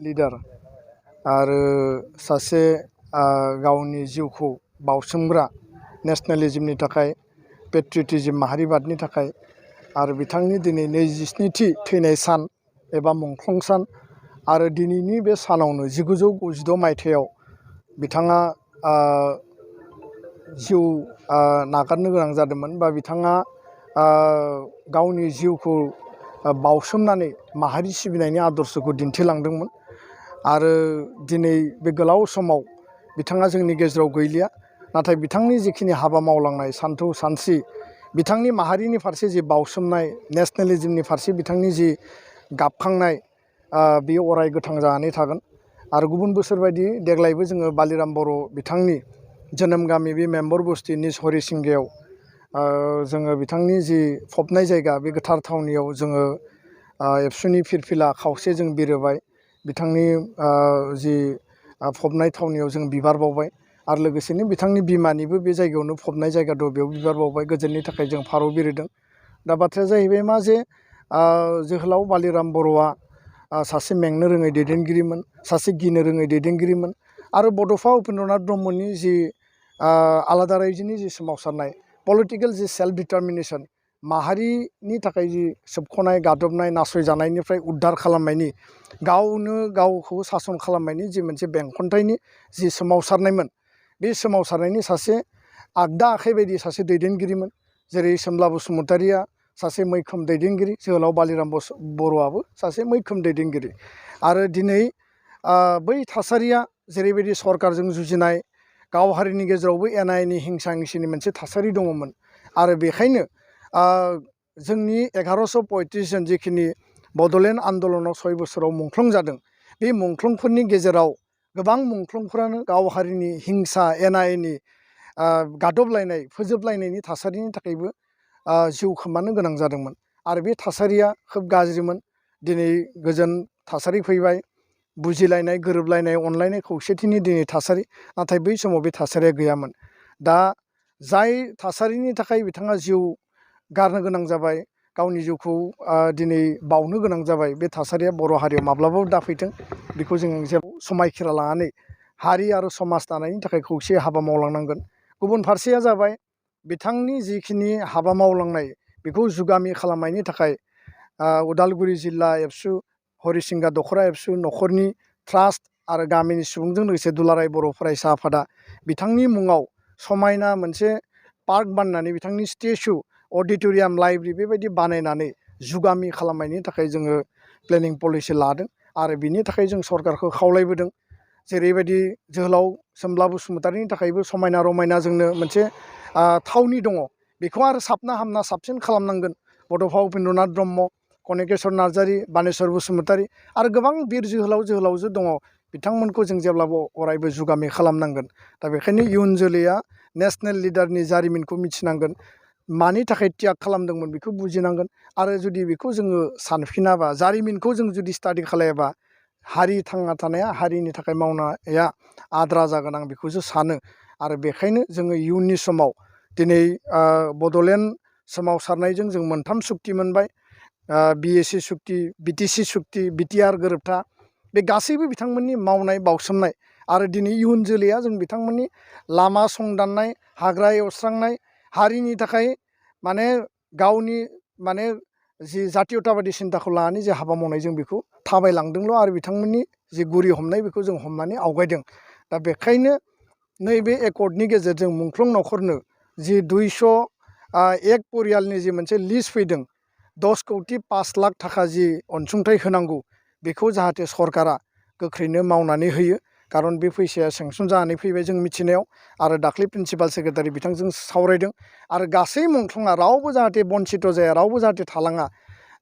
Leader आरो सासे गावनि जिउखौ बाउसोमग्रा नेशनेलिज्मनि थाखाय पेट्रियटिज्म माहारिबादनि थाखाय आरो बिथांनि दिनै 27थि थैनाय सान एबा मुंख्लं सान आरो दिनैनि बे सानावनो 1996 मायथाइयाव बिथाङा जिउ नागारनो गोनां जादोंमोन बा बिथाङा गावनि जिउखौ बाउसोमनानै माहारि सिबिनायनि आदर्शखौ दिन्थिलांदोंमोन आरो दिनै बे गोलाव समाव बिथाङा जोंनि गेजेराव गैलिया नाथाय बिथांनि जिखिनि हाबा मावलांनाय सानथौ सानस्रि बिथांनि माहारिनि फारसे जि बाउसोमनाय नेशनेलिज्मनि फारसे बिथांनि जि गाबखांनाय बेयो अराय गोथां जानानै थागोन आरो गुबुन बोसोर बायदि देग्लायबो जोङो बालिराम बर' बिथांनि जोनोम गामि बे मेम्बर बस्ति निज हरिसिंगायाव जोङो बिथांनि जि फबनाय जायगा बे गोथार थावनियाव जोङो एबसुनि फिरफिला खावसे जों बिरोबाय बिथांनि जि फबनाय थावनियाव जों बिबार बावबाय आरो लोगोसेनो बिथांनि बिमानिबो बे जायगायावनो फबनाय जायगा दं बेयाव बिबार बावबाय गोजोननि थाखाय जों फारौ बिरहोदों। दा बाथ्राया जाहैबाय मा जे जोहोलाव बालिराम बर'आ सासे मेंनो रोङै दैदेनगिरिमोन सासे गिनो रोङै दैदेनगिरिमोन आरो बड'फा उपेन्द्रनाथ ब्रह्मनि जि आलादा रायजोनि जि सोमावसारनाय पलिटिकेल जि सेल्फ डिटारमिनेसन माहारिनि थाखाय जि सोबख'नाय गादबनाय नासयजानायनिफ्राय उद्धार खालामनायनि गावनो गावखौ सासन खालामनायनि जि मोनसे बेंखनथाइनि जि सोमावसारनायमोन बे सोमावसारनायनि सासे आगदा आखाइ बायदि सासे दैदेनगिरिमोन जेरै सोमब्ला बसुमतारिया सासे मैखोम दैदेनगिरि जोहोलाव बालिराम बर'आबो सासे मैखोम दैदेनगिरि आरो दिनै बै थासारिया जेरैबायदि सरकारजों जुजिनाय गाव हारिनि गेजेरावबो एना एनि हिंसा हिंसिनि मोनसे थासारि दङमोन आरो बेखायनो जोंनि 1135 जन जिखिनि बड'लेण्ड आन्दलनाव 6 बोसोराव मुंख्लं जादों बे मुंख्लंफोरनि गेजेराव गोबां मुंख्लंफोरानो गाव हारिनि हिंसा एना एनि गादबलायनाय फोजोबलायनायनि थासारिनि थाखायबो जिउ खोमानो गोनां जादोंमोन आरो बे थासारिया खोब गाज्रिमोन। दिनै गोजोन थासारि फैबाय बुजिलायनाय गोरोबलायनाय अनलायनाय खौसेथिनि दिनै थासारि नाथाय बै समाव बे थासारिया गैयामोन। दा जाय थासारिनि थाखाय बिथाङा जिउ गारनो गोनां जाबाय गावनि जिउखौ दिनै बावनो गोनां जाबाय बे थासारिया बर' हारियाव माब्लाबाबो दाफैथों बेखौ जों समायखिरा लानानै हारि आरो समाज दानायनि थाखाय खौसे हाबा मावलांनांगोन। गुबुन फारसेया जाबाय बिथांनि जिखिनि हाबा मावलांनाय बेखौ जुगामि खालामनायनि थाखाय उदालगुरि जिल्ला एबसु हरिसिंगा दख'रा एबसु न'खरनि ट्रास्ट आरो गामिनि सुबुंजों लोगोसे दुलाराय बर' फरायसा आफादा बिथांनि मुङाव समायना मोनसे पार्क बानायनानै बिथांनि स्टेचु अडिट'रियाम लाइब्रेरि बेबायदि बानायनानै जुगामि खालामनायनि थाखाय जोङो प्लेनिं पलिसि लादों आरो बिनि थाखाय जों सरकारखौ खावलायबोदों। जेरैबायदि जोहोलाव सोमब्ला बसुमतारिनि थाखायबो समायना रमायना जोंनो मोनसे थावनि दङ बेखौ आरो साबना हामना साबसिन खालामनांगोन। बड'फा उपेन्द्रनाथ ब्रह्म कनकेश्वर नार्जारि बानेश्वर बसुमतारि आरो गोबां बिर जोहोलावजो दङ बिथांमोनखौ जों जेब्लाबो अरायबो जुगामि खालामनांगोन। दा बेखायनो इयुन जोलैया नेशनेल लिडारनि जारिमिनखौ मिथिनांगोन मानि थाखाय त्याग खालामदोंमोन बेखौ बुजिनांगोन आरो जुदि बेखौ जोङो सानफिनाबा जारिमिनखौ जों जुदि स्टाडि खालायाबा हारि थांना थानाया हारिनि थाखाय मावनाया आद्रा जागोन आं बेखौसो सानो आरो बेखायनो जोङो इयुननि समाव दिनै बड'लेण्ड सोमावसारनायजों जों मोनथाम सुक्ति मोनबाय BAC सुक्ति BTC सुक्ति BTR गोरोबथा बे गासैबो बिथांमोननि मावनाय बाउसोमनाय आरो दिनै इयुन जोलैया जों बिथांमोननि लामा संदाननाय हाग्रा एवस्रांनाय हारिनि थाखाय माने गावनि माने जि जातीयताबादि सिन्ताखौ लानानै जे हाबा मावनाय जों बेखौ थाबायलांदोंल' आरो बिथांमोननि जि गुरि हमनाय बेखौ जों हमनानै आवगायदों। दा बेखायनो नैबे एकर्डनि गेजेरजों मुंख्लं न'खरनो जि 201 परियालनि जि मोनसे लिस्ट फैदों 10 कौटि 5 लाख थाखा जि अनसुंथाइ होनांगौ बेखौ जाहाथे सरकारा गोख्रैनो मावनानै होयो खारन बे फैसाया सेंसन जानानै फैबाय जों मिथिनायाव आरो दाख्लै प्रिन्सिपाल सेक्रेटारि बिथांजों सावरायदों आरो गासै मुंख्लंआ रावबो जाहाथे बन्सित जाया रावबो जाहाथे थालाङा।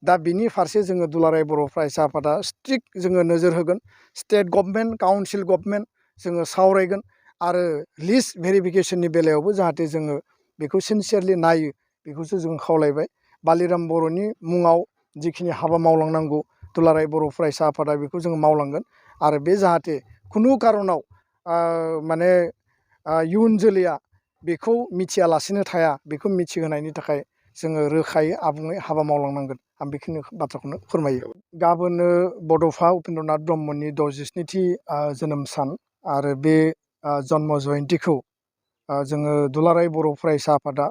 दा बिनि फारसे जोङो दुलाराय बर' फरायसा आफादा स्ट्रिक्ट जोङो नोजोर होगोन स्टेट गभर्नमेन्ट काउन्सिल गभर्नमेन्ट जोङो सावरायगोन आरो लिस्ट भेरिफिकेसननि बेलायावबो जाहाथे जोङो बेखौ सिनसियारलि नायो बेखौसो जों खावलायबाय। बालिराम बर'नि मुङाव जिखिनि हाबा मावलांनांगौ दुलाराय बर' फरायसा आफादा बेखौ जोङो मावलांगोन आरो बे जाहाथे खुनु कारनाव माने इयुन जोलैया बेखौ मिथियालासिनो थाया बेखौ मिथिहोनायनि थाखाय जोङो रोखायै आबुङै हाबा मावलांनांगोन। आं बेखिनि बाथ्राखौनो फोरमायो। गाबोनो बड'फा उपेन्द्रनाथ ब्रह्मनि 67थि जोनोम सान आरो बे जन्म जयन्तिखौ जोङो दुलाराय बर' फरायसा आफादा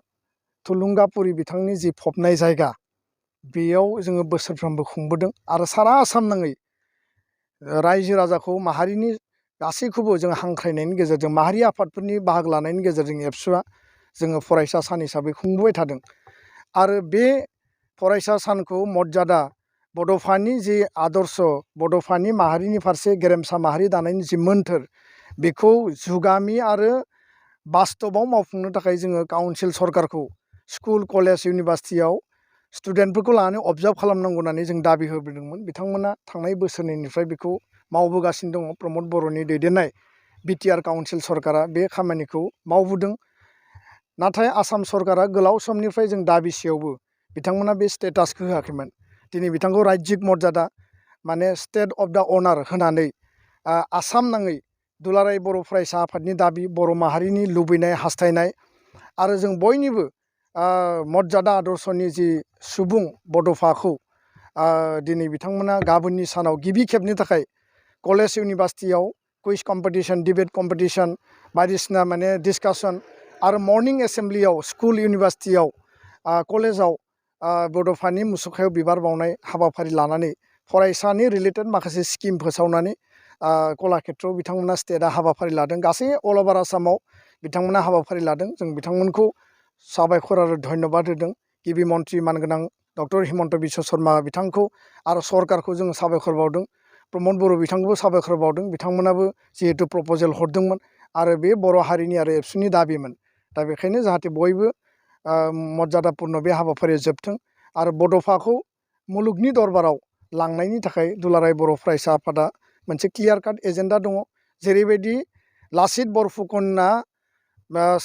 थुलुंगापुरि बिथांनि जि फबनाय जायगा बेयाव जोङो बोसोरफ्रोमबो खुंबोदों आरो सारा आसाम नाङै रायजो राजाखौ माहारिनि गासैखौबो जों हांख्रायनायनि गेजेरजों माहारि आफादफोरनि बाहागो लानायनि गेजेरजों एबसुआ जोङो फरायसा सान हिसाबै खुंबोबाय थादों। आरो बे फरायसा सानखौ मर्यादा बड'फानि जि आदर्श बड'फानि माहारिनि फारसे गेरेमसा माहारि दानायनि जि मोन्थोर बेखौ जुगामि आरो बास्तबाव मावफुंनो थाखाय जोङो काउन्सिल सरकारखौ स्कुल कलेज इउनिभारसिटियाव स्टुडेन्टफोरखौ लानानै अबजार्भ खालामनांगौ होननानै जों दाबि होबोदोंमोन। बिथांमोना थांनाय बोसोरनैनिफ्राय बेखौ मावबोगासिनो दङ। प्रमद बर'नि दैदेननाय बिटिआर काउन्सिल सरकारा बे खामानिखौ मावबोदों। नाथाय आसाम सरकारा गोलाव समनिफ्राय जों दाबिसेयावबो बिथांमोना बे स्टेटासखौ होआखैमोन। दिनै बिथांखौ रायजिक मर्यादा माने स्टेट अफ दा अनार होनानै आसाम नाङै दुलाराय बर' फरायसा आफादनि दाबि बर' माहारिनि लुबैनाय हास्थायनाय आरो जों बयनिबो मर्यादा आदर्शनि जि सुबुं बड'फाखौ दिनै बिथांमोना गाबोननि सानाव गिबि खेबनि थाखाय कलेज इउनिभारसिटियाव कुइज कम्पिटिशन डिबेट कम्पिटिशन बायदिसिना माने डिसकासन आरो मर्निं एसेम्ब्लियाव स्कुल इउनिभारसिटियाव कलेजाव बड'फानि मुसुखायाव बिबार बावनाय हाबाफारि लानानै फरायसानि रिलेटेड माखासे स्किम फोसावनानै कलाक्षेत्रआव बिथांमोना स्टेटआ हाबाफारि लादों। गासै अल अभार आसामाव बिथांमोना हाबाफारि लादों। जों बिथांमोनखौ साबायखर आरो धन्यबाद होदों। गिबि मन्त्रि मानगोनां डक्टर हिमन्त बिश्व शर्मा बिथांखौ आरो सरकारखौ जोङो साबायखर बावदों। प्रमद बर' बिथांखौबो साबायखर बावदों। बिथांमोनाबो जिहेतु प्रप'जेल हरदोंमोन आरो बे बर' हारिनि आरो एबसुनि दाबिमोन। दा बेखायनो जाहाथे बयबो मर्यादापुर्न बे हाबाफारिया जोबथों आरो बड'फाखौ मुलुगनि दरबाराव लांनायनि थाखाय दुलाराय बर' फरायसा आफादा मोनसे क्लियार काट एजेन्डा दङ। जेरैबायदि लाचित बरफुकनआ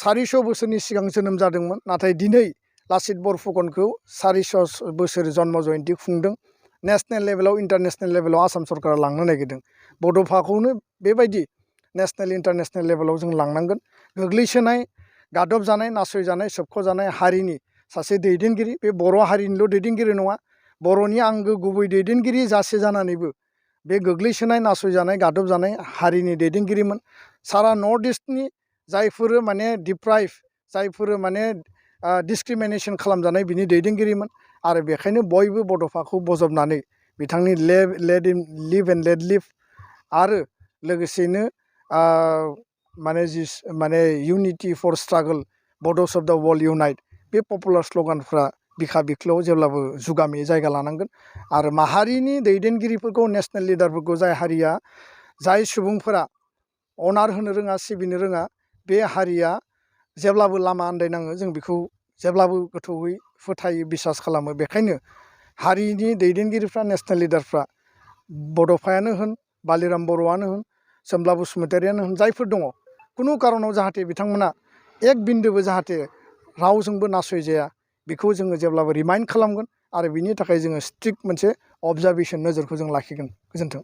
400 बोसोरनि सिगां जोनोम जादोंमोन, नाथाय दिनै लाचित बरफुकनखौ 400 बोसोर जन्म जयन्ति खुंदों। नेसनेल लेभेलाव इन्टारनेसनेल लेभेलाव आसाम सरकारा लांनो नागिरदों। बड'फाखौनो बेबायदि नेसनेल इन्टारनेसनेल लेभेलाव जों लांनांगोन। गोग्लैसोनाय गादबजानाय नासयजानाय सोबख'जानाय हारिनि सासे दैदेनगिरि, बे बर' हारिनिल' दैदेनगिरि नङा, बर'नि आंगो गुबै दैदेनगिरि जासे जानानैबो बे गोग्लैसोनाय नासयजानाय गादबजानाय हारिनि दैदेनगिरिमोन। सारा नर्थ इस्टनि जायफोर माने डिप्राइभ जायफोर माने डिसक्रिमिनेसन खालामजानाय बिनि दैदेनगिरिमोन। आरो बेखायनो बयबो बड'फाखौ बजबनानै बिथांनि let live and let live आरो लोगोसेनो माने unity for struggle Bodos of the world unite बे पपुलार स्ल'गानफ्रा बिखा बिख्लोआव जेब्लाबो जुगामि जायगा लानांगोन। आरो माहारिनि दैदेनगिरिफोरखौ नेसनेल लिडारफोरखौ जाय हारिया जाय सुबुंफोरा अनार होनो रोङा सिबिनो रोङा बे हारिया जेब्लाबो लामा आन्दायनाङो। जों बेखौ जेब्लाबो गोथौयै फोथायो बिसास खालामो। बेखायनो हारिनि दैदेनगिरिफ्रा नेसनेल लिडारफ्रा बड'फायानो होन बालिराम बर'आनो होन सोमब्ला बसुमतारियानो होन जायफोर दङ खुनु कारनाव जाहाथे बिथांमोना एक बिन्दोबो जाहाथे रावजोंबो नासयजाया बेखौ जोङो जेब्लाबो रिमाइन्ड खालामगोन आरो बिनि थाखाय जोङो स्ट्रिक्ट मोनसे अबजारभेसन नोजोरखौ जों लाखिगोन। गोजोन्थों।